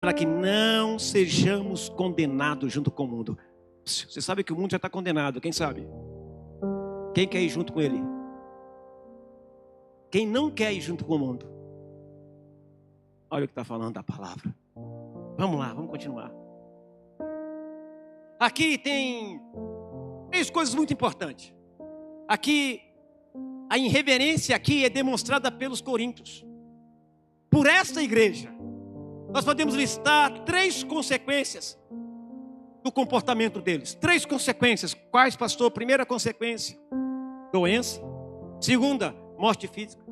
para que não sejamos condenados junto com o mundo. Você sabe que o mundo já está condenado, quem sabe? Quem quer ir junto com ele? Quem não quer ir junto com o mundo? Olha o que está falando da palavra. Vamos lá, vamos continuar. Aqui tem 3 coisas muito importantes. Aqui, a irreverência aqui é demonstrada pelos coríntios. Por esta igreja, nós podemos listar 3 consequências do comportamento deles. 3 consequências. Quais, pastor? Primeira consequência, doença. Segunda, morte física.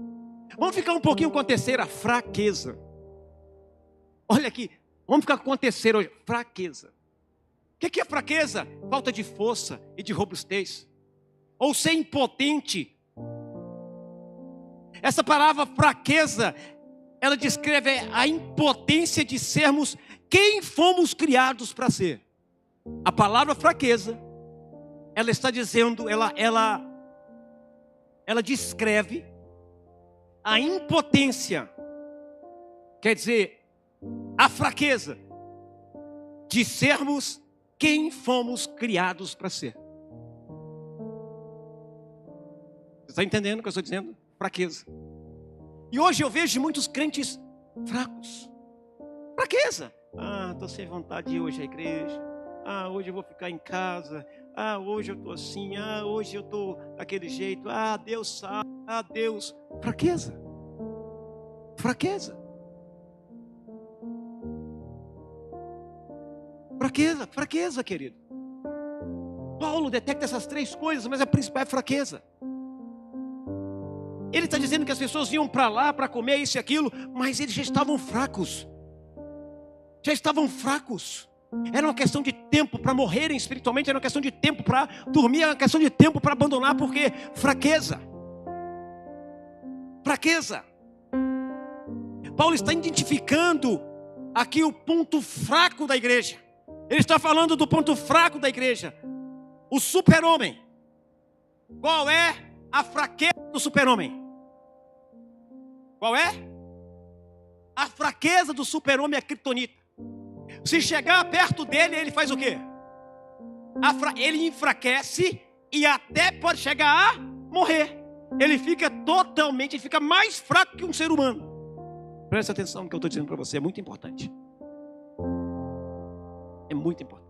Vamos ficar um pouquinho com a terceira, fraqueza. Olha aqui, vamos ficar com a terceira hoje, fraqueza. O que é fraqueza? Falta de força e de robustez. Ou ser impotente. Essa palavra fraqueza, ela descreve a impotência de sermos quem fomos criados para ser. A palavra fraqueza, ela está dizendo, ela descreve a impotência. Quer dizer, a fraqueza de sermos quem fomos criados para ser. Você está entendendo o que eu estou dizendo? Fraqueza. E hoje eu vejo muitos crentes fracos. Fraqueza. Estou sem vontade de ir hoje à igreja. Hoje eu vou ficar em casa. Hoje eu estou assim. Hoje eu estou daquele jeito. Deus sabe. Deus. Fraqueza. Fraqueza. Fraqueza, querido. Paulo detecta essas 3 coisas, mas a principal é fraqueza. Ele está dizendo que as pessoas iam para lá para comer isso e aquilo, mas eles já estavam fracos. Era uma questão de tempo para morrerem espiritualmente, era uma questão de tempo para dormir, era uma questão de tempo para abandonar, porque fraqueza. Paulo está identificando aqui o ponto fraco da igreja. Ele está falando do ponto fraco da igreja. O super-homem. Qual é a fraqueza do super-homem? Qual é? A fraqueza do super-homem é a criptonita. Se chegar perto dele, ele faz o quê? Ele enfraquece e até pode chegar a morrer. Ele fica mais fraco que um ser humano. Presta atenção no que eu estou dizendo para você, é muito importante. É muito importante.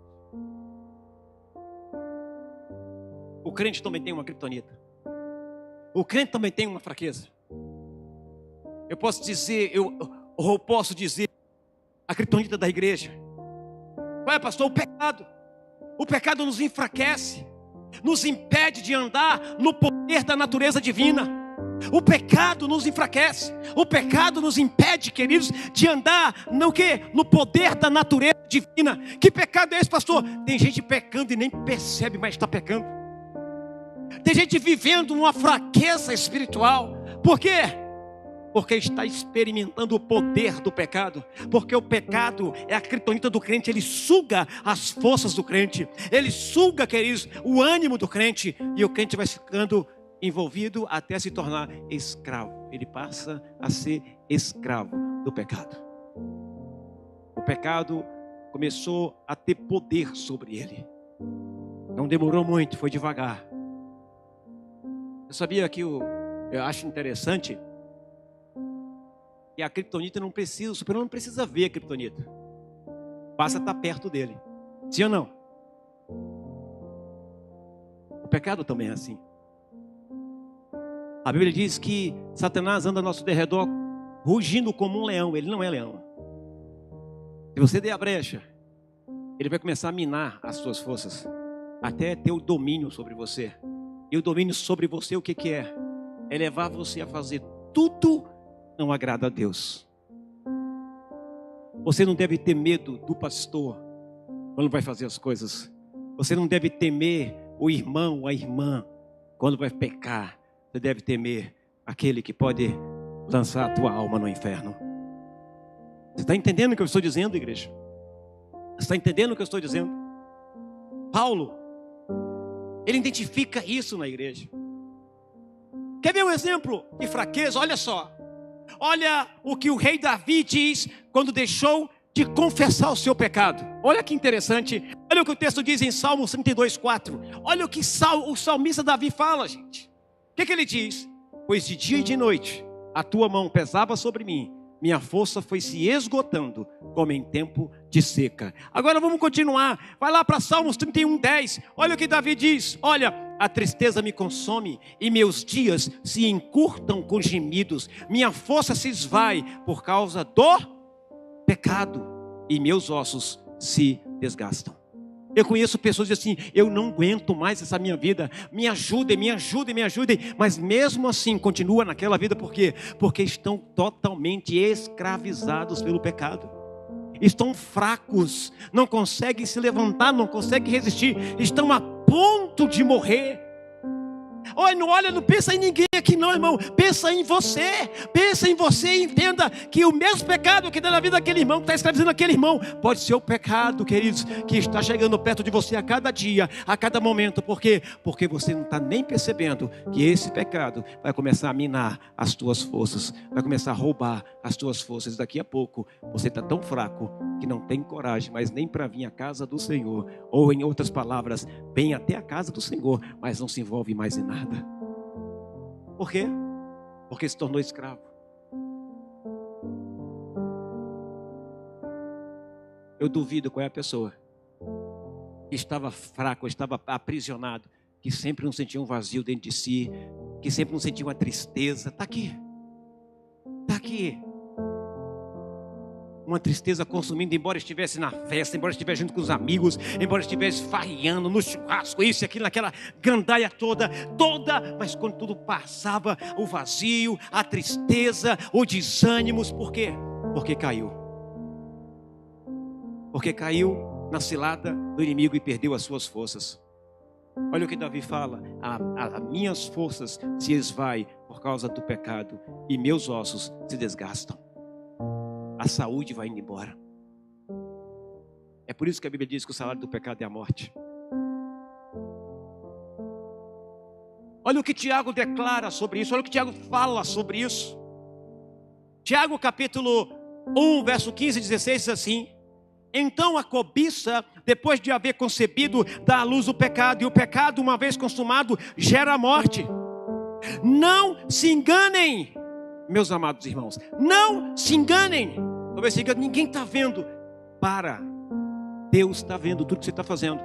O crente também tem uma criptonita. O crente também tem uma fraqueza. Eu posso dizer a criptonita da igreja. Qual é, pastor? O pecado. O pecado nos enfraquece, nos impede de andar no poder da natureza divina. O pecado nos enfraquece. O pecado nos impede, queridos, de andar no quê? No poder da natureza divina. Que pecado é esse, pastor? Tem gente pecando e nem percebe, mas está pecando. Tem gente vivendo uma fraqueza espiritual. Por quê? Porque está experimentando o poder do pecado. Porque o pecado é a criptonita do crente. Ele suga as forças do crente. Ele suga, queridos, o ânimo do crente. E o crente vai ficando envolvido até se tornar escravo. Ele passa a ser escravo do pecado. O pecado começou a ter poder sobre ele. Não demorou muito, foi devagar. Eu sabia que eu acho interessante que a criptonita não precisa, o super-homem não precisa ver a criptonita. Basta estar perto dele. Sim ou não? O pecado também é assim. A Bíblia diz que Satanás anda ao nosso derredor rugindo como um leão. Ele não é leão. Se você der a brecha, ele vai começar a minar as suas forças, até ter o domínio sobre você. E o domínio sobre você, o que é? É levar você a fazer tudo que não agrada a Deus. Você não deve ter medo do pastor quando vai fazer as coisas. Você não deve temer o irmão ou a irmã quando vai pecar. Você deve temer aquele que pode lançar a tua alma no inferno. Você está entendendo o que eu estou dizendo, igreja? Você está entendendo o que eu estou dizendo? Paulo, ele identifica isso na igreja. Quer ver um exemplo de fraqueza? Olha só. Olha o que o rei Davi diz quando deixou de confessar o seu pecado. Olha que interessante. Olha o que o texto diz em Salmos 32:4. Olha o que o salmista Davi fala, gente. O que ele diz? Pois de dia e de noite a tua mão pesava sobre mim, minha força foi se esgotando como em tempo de seca. Agora vamos continuar. Vai lá para Salmos 31:10. Olha o que Davi diz. Olha, a tristeza me consome e meus dias se encurtam com gemidos. Minha força se esvai por causa do pecado e meus ossos se desgastam. Eu conheço pessoas que dizem assim: eu não aguento mais essa minha vida, me ajudem, me ajudem, me ajudem. Mas mesmo assim continua naquela vida. Por quê? Porque estão totalmente escravizados pelo pecado. Estão fracos, não conseguem se levantar, não conseguem resistir, estão a ponto de morrer. Olha, não pensa em ninguém aqui não, irmão. Pensa em você e entenda que o mesmo pecado que dá na vida daquele irmão, que está escravizando aquele irmão, pode ser o pecado, queridos, que está chegando perto de você a cada dia, a cada momento. Por quê? Porque você não está nem percebendo que esse pecado vai começar a minar as tuas forças, vai começar a roubar as tuas forças. Daqui a pouco você está tão fraco que não tem coragem mais nem para vir à casa do Senhor, ou em outras palavras, vem até a casa do Senhor, mas não se envolve mais em nada. Por quê? Porque se tornou escravo. Eu duvido qual é a pessoa que estava fraco, estava aprisionado, que sempre não sentia um vazio dentro de si, que sempre não sentia uma tristeza. Está aqui. Está aqui. Uma tristeza consumindo, embora estivesse na festa, embora estivesse junto com os amigos, embora estivesse farreando no churrasco, isso e aquilo, naquela gandaia toda, mas quando tudo passava, o vazio, a tristeza, o desânimo. Por quê? Porque caiu. Porque caiu na cilada do inimigo e perdeu as suas forças. Olha o que Davi fala: as minhas forças se esvaem por causa do pecado e meus ossos se desgastam. A saúde vai indo embora. É por isso que a Bíblia diz que o salário do pecado é a morte. Olha o que Tiago declara sobre isso. Olha o que Tiago fala sobre isso. Tiago capítulo 1, verso 15 e 16 diz assim: então a cobiça, depois de haver concebido, dá à luz o pecado. E o pecado, uma vez consumado, gera a morte. Não se enganem, meus amados irmãos. Não se enganem. Talvez você diga: ninguém está vendo. Deus está vendo tudo que você está fazendo.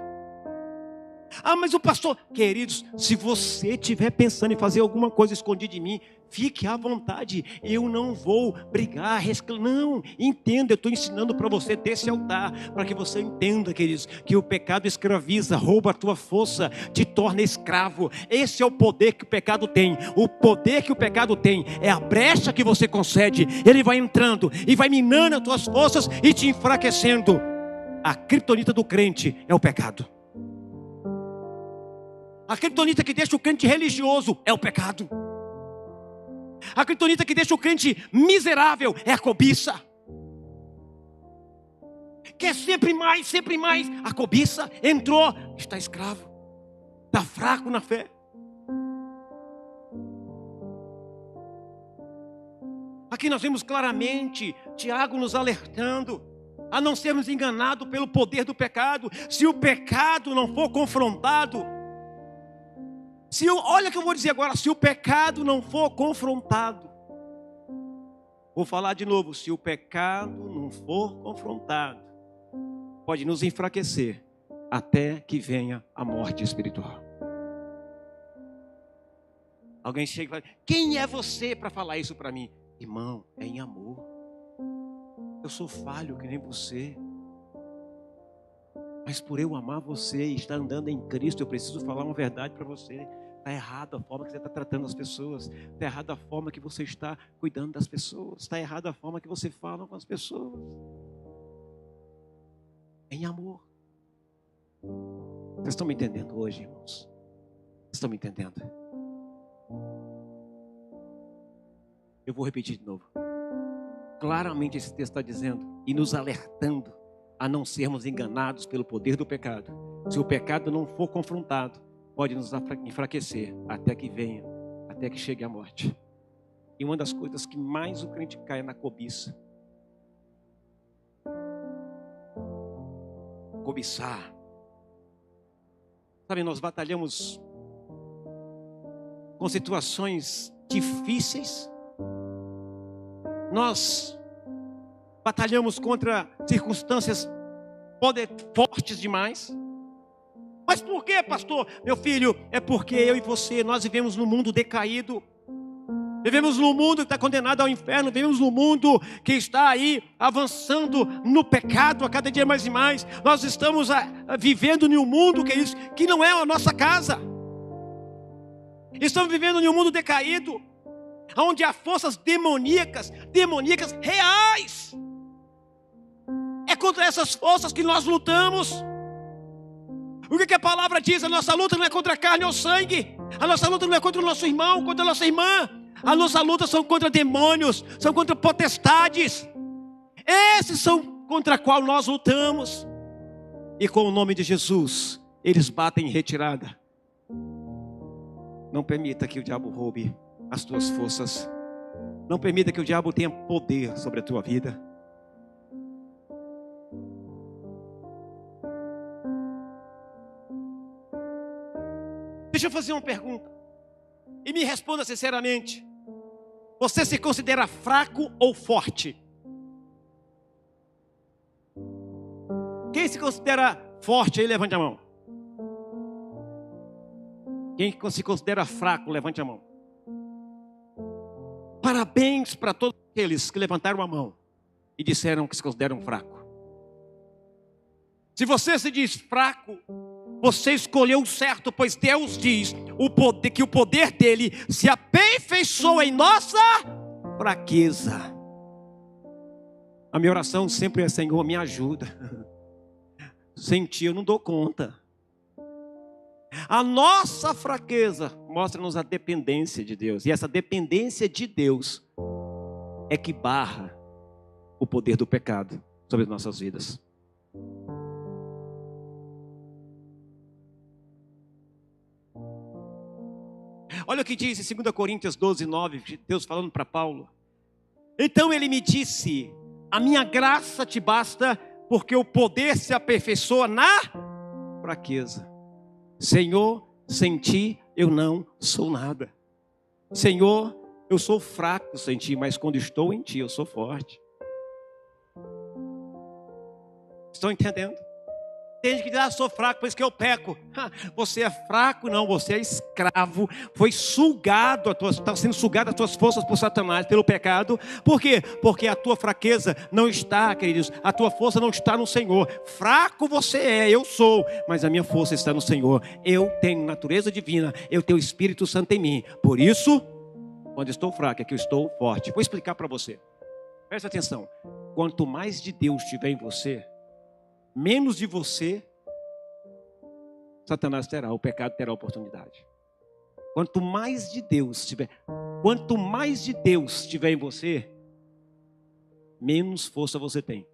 Ah, mas o pastor... Queridos, se você estiver pensando em fazer alguma coisa escondida de mim, fique à vontade. Eu não vou brigar, não, entenda, eu estou ensinando para você desse altar, para que você entenda, queridos, que o pecado escraviza, rouba a tua força, te torna escravo. Esse é o poder que o pecado tem. O poder que o pecado tem é a brecha que você concede. Ele vai entrando e vai minando as tuas forças e te enfraquecendo. A criptonita do crente é o pecado. A criptonita que deixa o crente religioso é o pecado. A criptonita que deixa o crente miserável é a cobiça. Quer sempre mais, sempre mais. A cobiça entrou, está escravo, está fraco na fé. Aqui nós vemos claramente Tiago nos alertando a não sermos enganados pelo poder do pecado. Se o pecado não for confrontado, olha o que eu vou dizer agora: se o pecado não for confrontado, vou falar de novo, se o pecado não for confrontado, pode nos enfraquecer até que venha a morte espiritual. Alguém chega e fala: quem é você para falar isso para mim? Irmão, é em amor. Eu sou falho que nem você, mas por eu amar você e estar andando em Cristo, eu preciso falar uma verdade para você. Está errada a forma que você está tratando as pessoas. Está errada a forma que você está cuidando das pessoas. Está errada a forma que você fala com as pessoas. Em amor. Vocês estão me entendendo hoje, irmãos? Vocês estão me entendendo? Eu vou repetir de novo. Claramente esse texto está dizendo e nos alertando a não sermos enganados pelo poder do pecado. Se o pecado não for confrontado, pode nos enfraquecer até que venha, até que chegue a morte. E uma das coisas que mais o crente cai é na cobiça. cobiçar. Sabe, nós batalhamos com situações difíceis. Nós batalhamos contra circunstâncias fortes demais. Mas por quê, pastor? Meu filho, é porque eu e você, nós vivemos num mundo decaído. Vivemos num mundo que está condenado ao inferno. Vivemos num mundo que está aí avançando no pecado a cada dia mais e mais. Nós estamos vivendo em um mundo que não é a nossa casa. Estamos vivendo em um mundo decaído, onde há forças demoníacas reais. É contra essas forças que nós lutamos. O que a palavra diz? A nossa luta não é contra a carne ou sangue. A nossa luta não é contra o nosso irmão, contra a nossa irmã. A nossa luta são contra demônios, são contra potestades. Esses são contra a qual nós lutamos. E com o nome de Jesus, eles batem em retirada. Não permita que o diabo roube as tuas forças. Não permita que o diabo tenha poder sobre a tua vida. Deixa eu fazer uma pergunta. E me responda sinceramente. Você se considera fraco ou forte? Quem se considera forte aí, levante a mão. Quem se considera fraco, levante a mão. Parabéns para todos aqueles que levantaram a mão e disseram que se consideram fraco. Se você se diz fraco, você escolheu certo, pois Deus diz que o poder dele se aperfeiçoa em nossa fraqueza. A minha oração sempre é: Senhor, me ajuda. Sem ti eu não dou conta. A nossa fraqueza mostra-nos a dependência de Deus. E essa dependência de Deus é que barra o poder do pecado sobre as nossas vidas. Olha o que diz em 2 Coríntios 12, 9, Deus falando para Paulo. Então ele me disse: a minha graça te basta, porque o poder se aperfeiçoa na fraqueza. Senhor, sem ti eu não sou nada. Senhor, eu sou fraco sem ti, mas quando estou em ti eu sou forte. Estão entendendo? Tem gente que diz: sou fraco, por isso que eu peco. Você é fraco? Não, você é escravo. Foi sugado, está sendo sugado as tuas forças por Satanás, pelo pecado. Por quê? Porque a tua fraqueza não está, queridos, a tua força não está no Senhor. Fraco você é, eu sou, mas a minha força está no Senhor. Eu tenho natureza divina, eu tenho o Espírito Santo em mim. Por isso, quando estou fraco, é que eu estou forte. Vou explicar para você. Presta atenção. Quanto mais de Deus tiver em você, menos de você, Satanás terá, o pecado terá oportunidade. Quanto mais de Deus tiver em você, menos força você tem.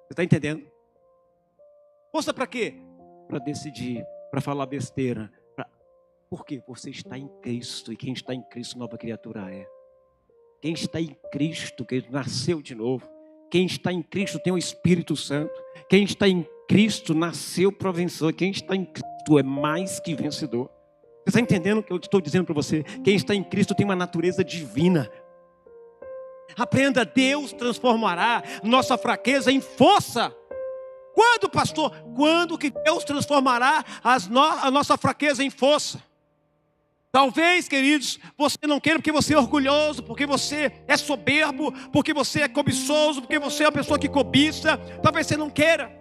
Você está entendendo? Força para quê? Para decidir, para falar besteira. Por quê? Você está em Cristo, e quem está em Cristo, nova criatura é. Quem está em Cristo, que nasceu de novo. Quem está em Cristo tem o Espírito Santo. Quem está em Cristo nasceu para vencer. Quem está em Cristo é mais que vencedor. Você está entendendo o que eu estou dizendo para você? Quem está em Cristo tem uma natureza divina. Aprenda, Deus transformará nossa fraqueza em força. Quando, pastor? Quando que Deus transformará a nossa fraqueza em força? Talvez, queridos, você não queira porque você é orgulhoso, porque você é soberbo, porque você é cobiçoso, porque você é uma pessoa que cobiça. Talvez você não queira.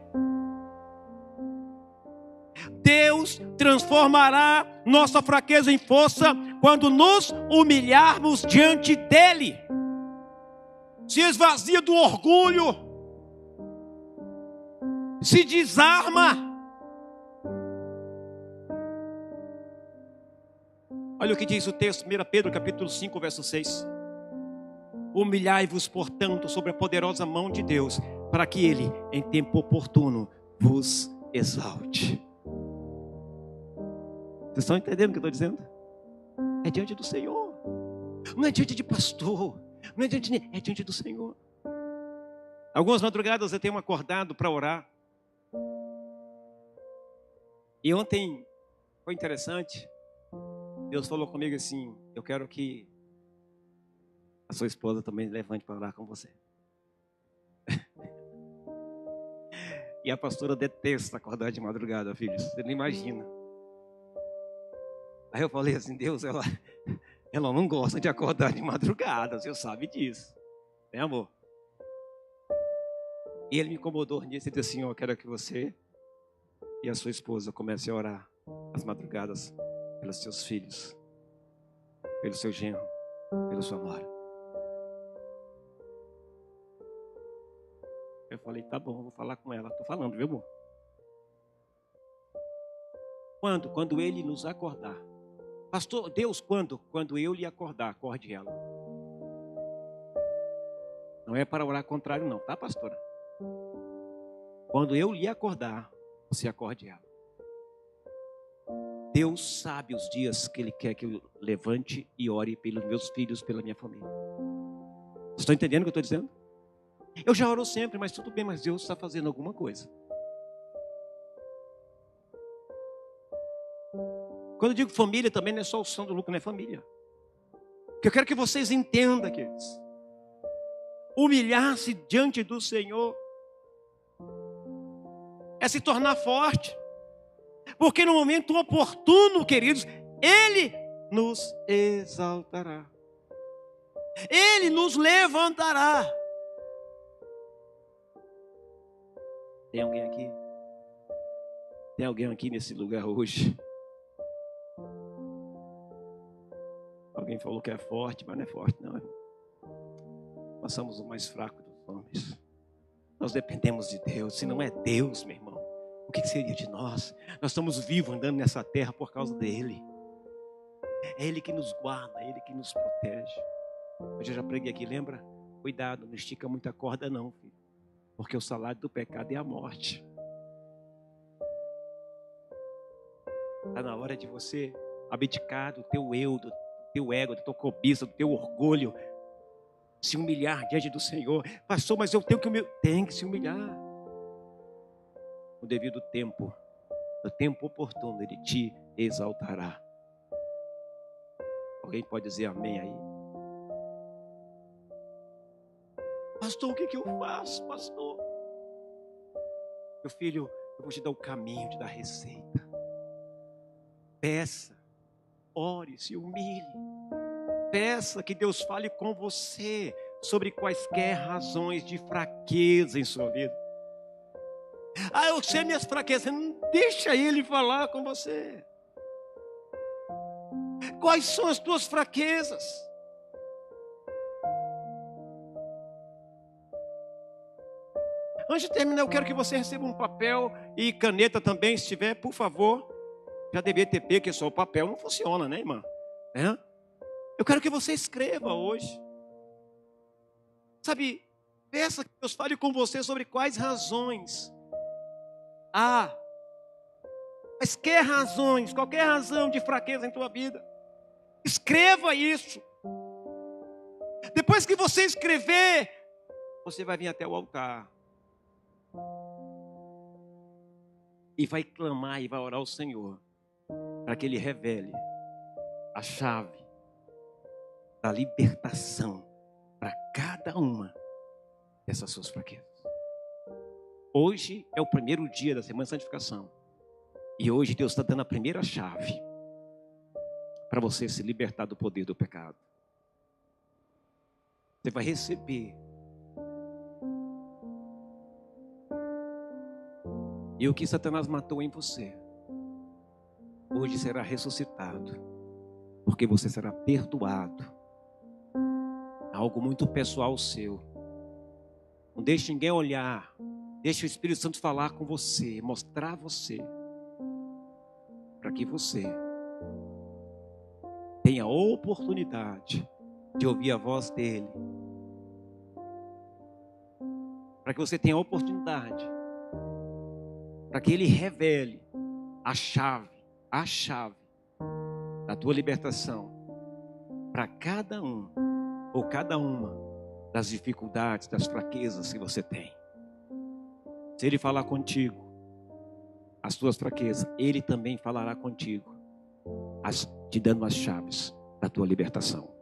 Deus transformará nossa fraqueza em força quando nos humilharmos diante dEle. Se esvazia do orgulho, se desarma. Olha o que diz o texto, 1 Pedro capítulo 5, verso 6. Humilhai-vos, portanto, sobre a poderosa mão de Deus, para que Ele, em tempo oportuno, vos exalte. Vocês estão entendendo o que eu estou dizendo? É diante do Senhor. Não é diante de pastor. Não é diante do Senhor. Algumas madrugadas eu tenho acordado para orar. E ontem foi interessante. Deus falou comigo assim: eu quero que a sua esposa também levante para orar com você. E a pastora detesta acordar de madrugada, filhos. Você não imagina. Aí eu falei assim: Deus, ela não gosta de acordar de madrugada. Você sabe disso, né, amor? E ele me incomodou nisso e disse assim: eu quero que você e a sua esposa comecem a orar às madrugadas pelos seus filhos, pelo seu genro, pela sua nora. Eu falei: tá bom, vou falar com ela. Estou falando, viu, amor? Quando? Quando ele nos acordar. Pastor, Deus, quando? Quando eu lhe acordar, acorde ela. Não é para orar contrário não, tá, pastora? Quando eu lhe acordar, você acorde ela. Deus sabe os dias que Ele quer que eu levante e ore pelos meus filhos, pela minha família. Vocês estão entendendo o que eu estou dizendo? Eu já oro sempre, mas tudo bem, mas Deus está fazendo alguma coisa. Quando eu digo família, também não é só o som do lucro, não é família. Que eu quero que vocês entendam, queridos. Humilhar-se diante do Senhor é se tornar forte. Porque no momento oportuno, queridos, Ele nos exaltará. Ele nos levantará. Tem alguém aqui? Tem alguém aqui nesse lugar hoje? Alguém falou que é forte, mas não é forte, não, irmão. Nós somos o mais fraco dos homens. Nós dependemos de Deus. Se não é Deus, meu irmão, o que seria de nós? Nós estamos vivos andando nessa terra por causa dEle. É Ele que nos guarda, é Ele que nos protege. Eu já preguei aqui, lembra? Cuidado, não estica muita corda não, filho. Porque o salário do pecado é a morte. Está na hora de você abdicar do teu eu, do teu ego, da tua cobiça, do teu orgulho. Se humilhar diante do Senhor. Pastor, mas eu tenho que humilhar. Tem que se humilhar. No devido tempo, no tempo oportuno, Ele te exaltará. Alguém pode dizer amém aí? Pastor, o que eu faço, pastor? Meu filho, eu vou te dar o caminho, te dar a receita. Peça, ore, se humilhe. Peça que Deus fale com você sobre quaisquer razões de fraqueza em sua vida. Ah, eu sei minhas fraquezas. Não deixa Ele falar com você. Quais são as tuas fraquezas? Antes de terminar, eu quero que você receba um papel e caneta também, se tiver, por favor. Já devia ter pego, que só o papel não funciona, né, irmã? É? Eu quero que você escreva hoje. Sabe, peça que Deus fale com você sobre quais razões. Quaisquer razões, qualquer razão de fraqueza em tua vida. Escreva isso. Depois que você escrever, você vai vir até o altar. E vai clamar e vai orar ao Senhor. Para que Ele revele a chave da libertação para cada uma dessas suas fraquezas. Hoje é o primeiro dia da Semana de Santificação. E hoje Deus está dando a primeira chave para você se libertar do poder do pecado. Você vai receber. E o que Satanás matou em você, hoje será ressuscitado. Porque você será perdoado. Algo muito pessoal seu. Não deixe ninguém olhar. Deixe o Espírito Santo falar com você, mostrar você, para que você tenha a oportunidade de ouvir a voz dele. Para que você tenha a oportunidade, para que ele revele a chave da tua libertação para cada um ou cada uma das dificuldades, das fraquezas que você tem. Se Ele falar contigo as tuas fraquezas, Ele também falará contigo, te dando as chaves da tua libertação.